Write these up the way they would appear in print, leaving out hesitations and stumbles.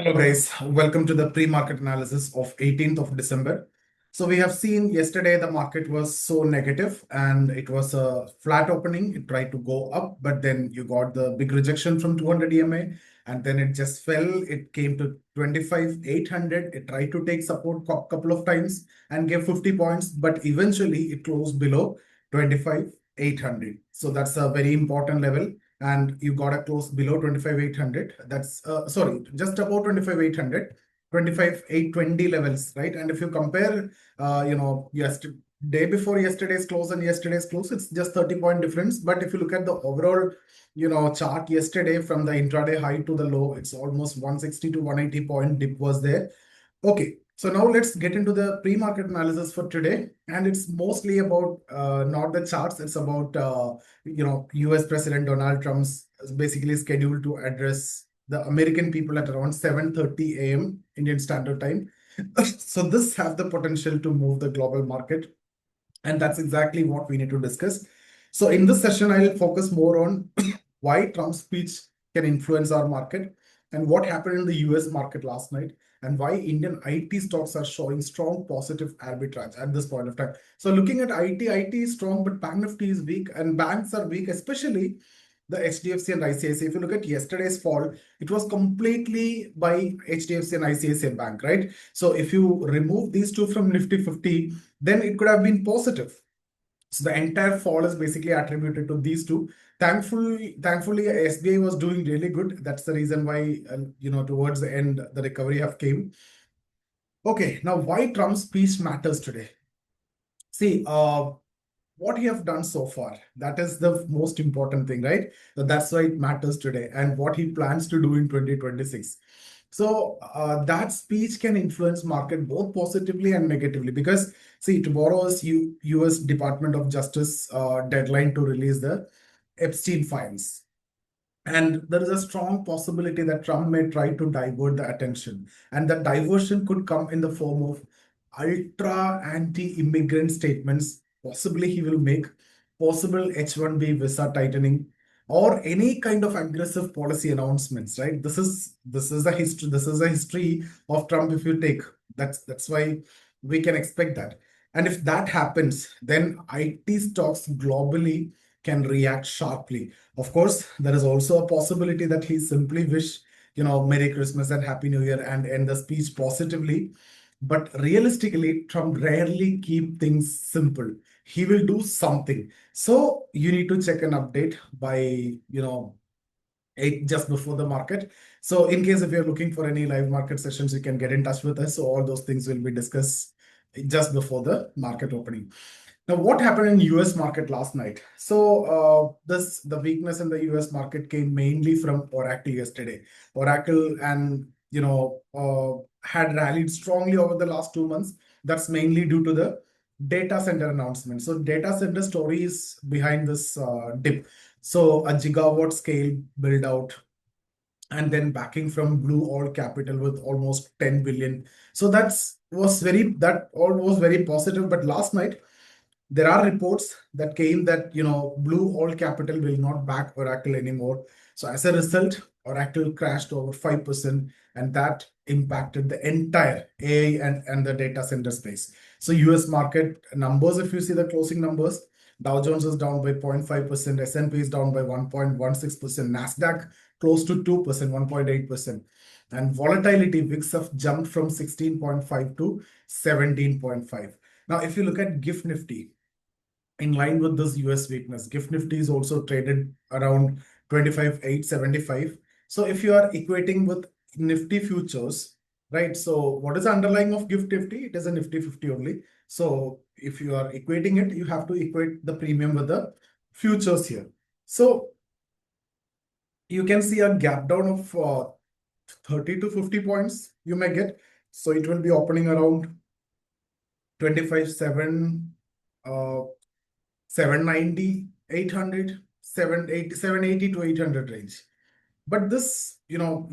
Hello guys, welcome to the pre-market analysis of 18th of December. So we have seen yesterday the market was so negative and it was a flat opening. It tried to go up, but then you got the big rejection from 200 EMA and then it just fell. It came to 25,800. It tried to take support a couple of times and gave 50 points, but eventually it closed below 25,800. So that's a very important level. And you got a close below 25,800. That's sorry, just about 25,800, 25,820 levels, right? And if you compare, yesterday, day before yesterday's close and yesterday's close, it's just 30-point difference. But if you look at the overall, chart yesterday from the intraday high to the low, it's almost 160 to 180 point dip was there. Okay, so now let's get into the pre-market analysis for today. And it's mostly about not the charts. It's about, US President Donald Trump's basically scheduled to address the American people at around 7:30 a.m. Indian Standard Time. So this has the potential to move the global market. And that's exactly what we need to discuss. So in this session, I'll focus more on why Trump's speech can influence our market and what happened in the US market last night and why Indian IT stocks are showing strong positive arbitrage at this point of time. So looking at IT is strong, but Bank Nifty is weak and banks are weak, especially the HDFC and ICICI. If you look at yesterday's fall, it was completely by HDFC and ICICI Bank, right? So if you remove these two from Nifty 50, then it could have been positive. So the entire fall is basically attributed to these two. Thankfully, SBI was doing really good. That's the reason why, towards the end, the recovery have came. Okay, now why Trump's speech matters today? See, what he have done so far, that is the most important thing, right? So that's why it matters today, and what he plans to do in 2026. So that speech can influence market both positively and negatively because see, tomorrow is US Department of Justice deadline to release the Epstein files. And there is a strong possibility that Trump may try to divert the attention. And that diversion could come in the form of ultra anti-immigrant statements. Possibly he will make possible H-1B visa tightening or any kind of aggressive policy announcements, right? This is a history. This is a history of Trump. If you take that's why we can expect that. And if that happens, then IT stocks globally can react sharply. Of course, there is also a possibility that he simply wish, Merry Christmas and Happy New Year and end the speech positively. But realistically, Trump rarely keep things simple. He will do something. So you need to check an update by, just before the market. So in case if you're looking for any live market sessions, you can get in touch with us. So all those things will be discussed just before the market opening. Now, what happened in US market last night? So the weakness in the US market came mainly from Oracle yesterday. Oracle and had rallied strongly over the last 2 months. That's mainly due to the data center announcement. So data center story is behind this dip. So a gigawatt scale build out and then backing from Blue All Capital with almost 10 billion. So that all was very positive. But last night, there are reports that came that Blue All Capital will not back Oracle anymore. So as a result, Oracle crashed over 5%, and that impacted the entire AI and the data center space. So US market numbers, if you see the closing numbers, Dow Jones is down by 0.5%, S&P is down by 1.16%, Nasdaq close to 2%, 1.8%. And volatility, VIX have jumped from 16.5 to 17.5. Now, if you look at GIFT Nifty, in line with this US weakness, GIFT Nifty is also traded around 25,875. So if you are equating with Nifty futures, right? So what is the underlying of GIFT Nifty? It is a Nifty 50 only. So if you are equating it, you have to equate the premium with the futures here. So you can see a gap down of 30 to 50 points you may get. So it will be opening around 25,700. 790, 800, 780 to 800 range. But this,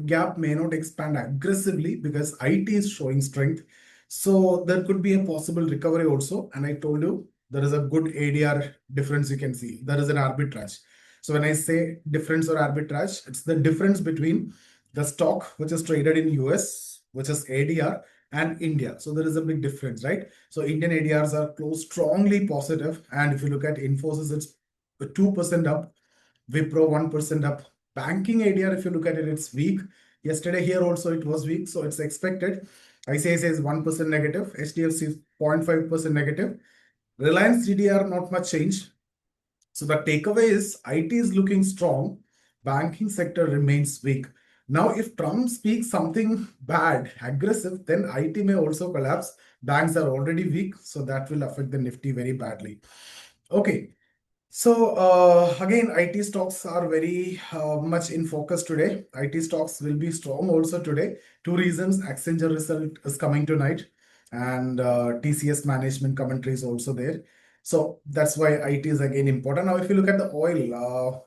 gap may not expand aggressively because IT is showing strength. So there could be a possible recovery also. And I told you, there is a good ADR difference you can see. There is an arbitrage. So when I say difference or arbitrage, it's the difference between the stock which is traded in US, which is ADR, and India. So there is a big difference, right? So Indian ADRs are close strongly positive, and if you look at Infosys, it's 2% up, Wipro 1% up. Banking ADR, if you look at it, it's weak. Yesterday here also it was weak, so it's expected. ICICI is 1% negative, HDFC is 0.5% negative. Reliance GDR, not much change. So the takeaway is IT is looking strong, banking sector remains weak. Now, if Trump speaks something bad, aggressive, then IT may also collapse. Banks are already weak, so that will affect the Nifty very badly. Okay, so again, IT stocks are very much in focus today. IT stocks will be strong also today. Two reasons: Accenture result is coming tonight, and TCS management commentary is also there. So that's why IT is again important. Now, if you look at the oil,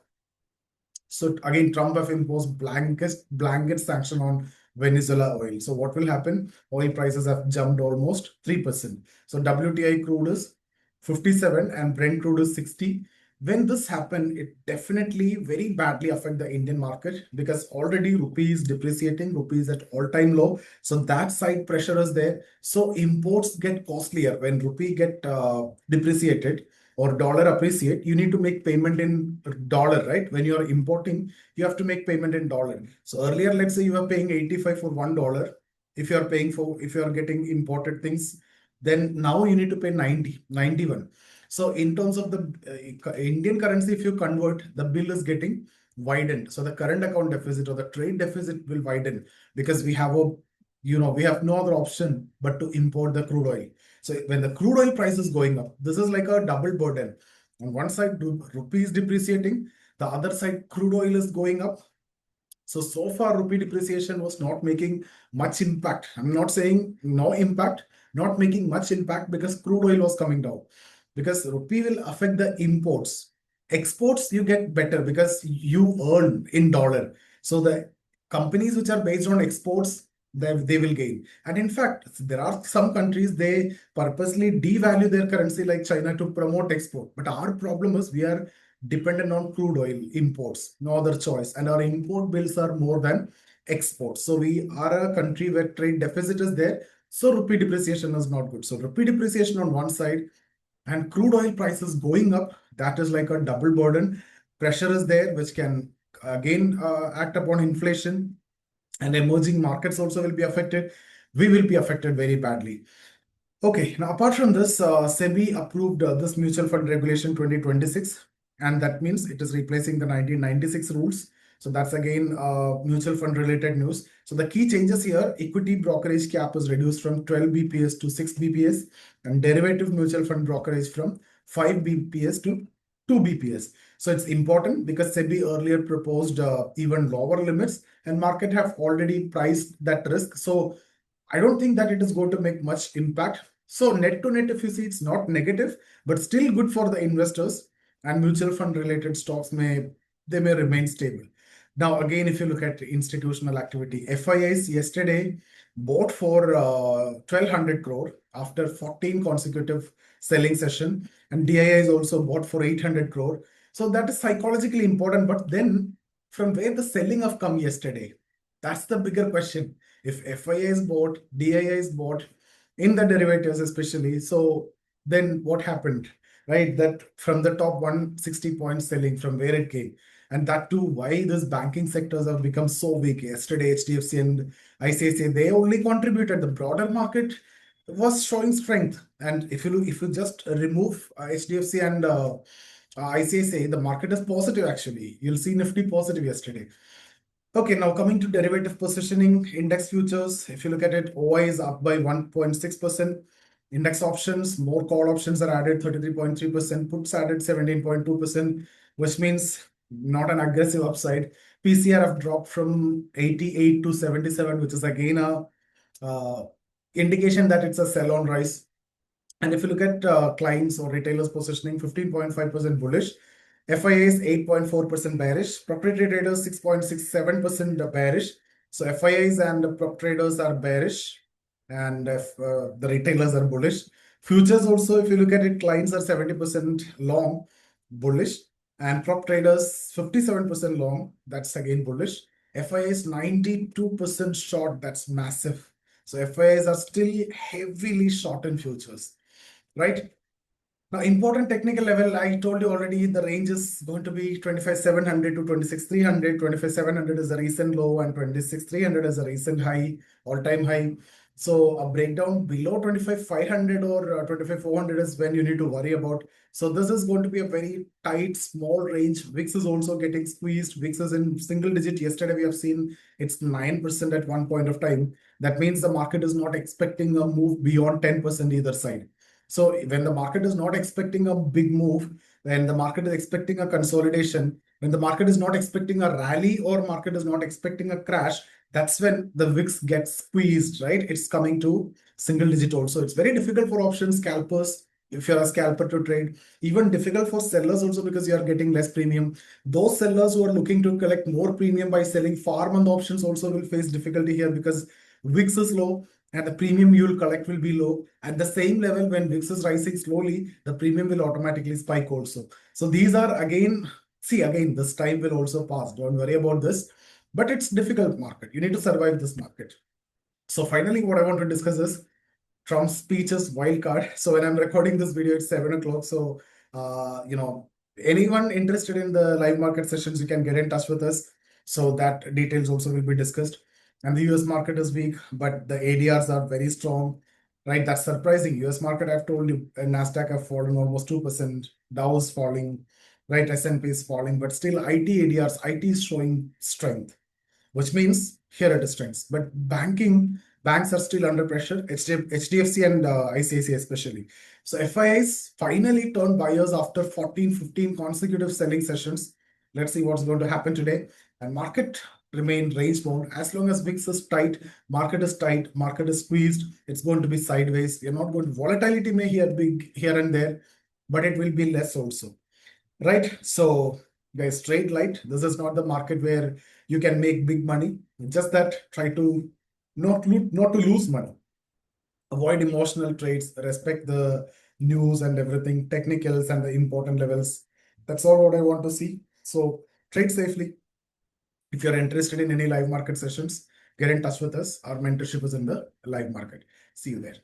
so again, Trump have imposed blanket sanction on Venezuela oil. So what will happen? Oil prices have jumped almost 3%. So WTI crude is 57 and Brent crude is 60. When this happen, it definitely very badly affect the Indian market because already rupee is depreciating, rupee is at all-time low. So that side pressure is there. So imports get costlier when rupee get depreciated or dollar appreciate. You need to make payment in dollar, right? When you are importing, you have to make payment in dollar. So earlier, let's say you are paying 85 for $1. If you are getting imported things, then now you need to pay 90, 91. So in terms of the Indian currency, if you convert, the bill is getting widened. So the current account deficit or the trade deficit will widen because we have we have no other option but to import the crude oil. So when the crude oil price is going up, this is like a double burden. On one side, rupee is depreciating. The other side, crude oil is going up. So far, rupee depreciation was not making much impact. I'm not saying no impact, not making much impact because crude oil was coming down. Because rupee will affect the imports. Exports, you get better because you earn in dollar. So the companies which are based on exports, they will gain. And in fact, there are some countries, they purposely devalue their currency like China to promote export. But our problem is we are dependent on crude oil imports, no other choice. And our import bills are more than exports. So we are a country where trade deficit is there. So rupee depreciation is not good. So rupee depreciation on one side and crude oil prices going up, that is like a double burden. Pressure is there, which can again act upon inflation, and emerging markets also will be affected. We will be affected very badly. Okay, now apart from this, SEBI approved this mutual fund regulation 2026, and that means it is replacing the 1996 rules. So that's again mutual fund related news. So the key changes here: equity brokerage cap is reduced from 12 BPS to 6 BPS, and derivative mutual fund brokerage from 5 BPS to 2 BPS. So it's important because SEBI earlier proposed even lower limits, and market have already priced that risk. So I don't think that it is going to make much impact. So net to net, if you see, it's not negative, but still good for the investors, and mutual fund related stocks may remain stable. Now, again, if you look at institutional activity, FIIs yesterday bought for 1,200 crore after 14 consecutive selling session, and DIIs also bought for 800 crore. So that is psychologically important. But then from where the selling have come yesterday, that's the bigger question. If FII is bought, DII is bought in the derivatives especially, so then what happened, right? That from the top 160 points selling, from where it came. And that too, why these banking sectors have become so weak. Yesterday, HDFC and ICICI, they only contributed. The broader market was showing strength. And if you just remove HDFC and ICICI, the market is positive actually. You'll see Nifty positive yesterday. Okay, now coming to derivative positioning, index futures, if you look at it, OI is up by 1.6%. Index options, more call options are added 33.3%, puts added 17.2%, which means not an aggressive upside. PCR have dropped from 88 to 77, which is again a indication that it's a sell-on rise. And if you look at clients or retailers positioning, 15.5% bullish, FIA is 8.4% bearish, proprietary traders 6.67% bearish. So FIIs and prop traders are bearish, and if, the retailers are bullish. Futures also, if you look at it, clients are 70% long, bullish, and prop traders 57% long, that's again bullish. FIA is 92% short. That's massive. So FIAs are still heavily short in futures, right? Now, important technical level, I told you already, the range is going to be 25,700 to 26,300. 25,700 is a recent low and 26,300 is a recent high, all-time high. So a breakdown below 25,500 or 25,400 is when you need to worry about. So this is going to be a very tight, small range. VIX is also getting squeezed. VIX is in single digit. Yesterday, we have seen it's 9% at one point of time. That means the market is not expecting a move beyond 10% either side. So when the market is not expecting a big move, when the market is expecting a consolidation, when the market is not expecting a rally or market is not expecting a crash, that's when the VIX gets squeezed, right? It's coming to single digit also. It's very difficult for option scalpers. If you're a scalper to trade, even difficult for sellers also because you are getting less premium. Those sellers who are looking to collect more premium by selling far month options also will face difficulty here because VIX is low and the premium you will collect will be low. At the same level, when VIX is rising slowly, the premium will automatically spike also. So these are again, see again, this time will also pass. Don't worry about this. But it's difficult market. You need to survive this market. So finally, what I want to discuss is Trump's speech is wild card. So when I'm recording this video, it's 7 o'clock. So, anyone interested in the live market sessions, you can get in touch with us. So that details also will be discussed. And the US market is weak, but the ADRs are very strong, right? That's surprising. US market, I've told you, NASDAQ have fallen almost 2%. Dow is falling, right? S&P is falling, but still IT ADRs, IT is showing strength, which means here it is strengths. But banks are still under pressure, HDFC and ICICI especially. So FIIs finally turned buyers after 14, 15 consecutive selling sessions. Let's see what's going to happen today. And market remain range bound. As long as VIX is tight, market is squeezed, it's going to be sideways. You're not going to, volatility may here big here and there, but it will be less also. Right? So guys, trade light. This is not the market where you can make big money. Just that try to not to lose money. Avoid emotional trades, respect the news and everything, technicals and the important levels. That's all what I want to see. So trade safely. If you're interested in any live market sessions, get in touch with us. Our mentorship is in the live market. See you there.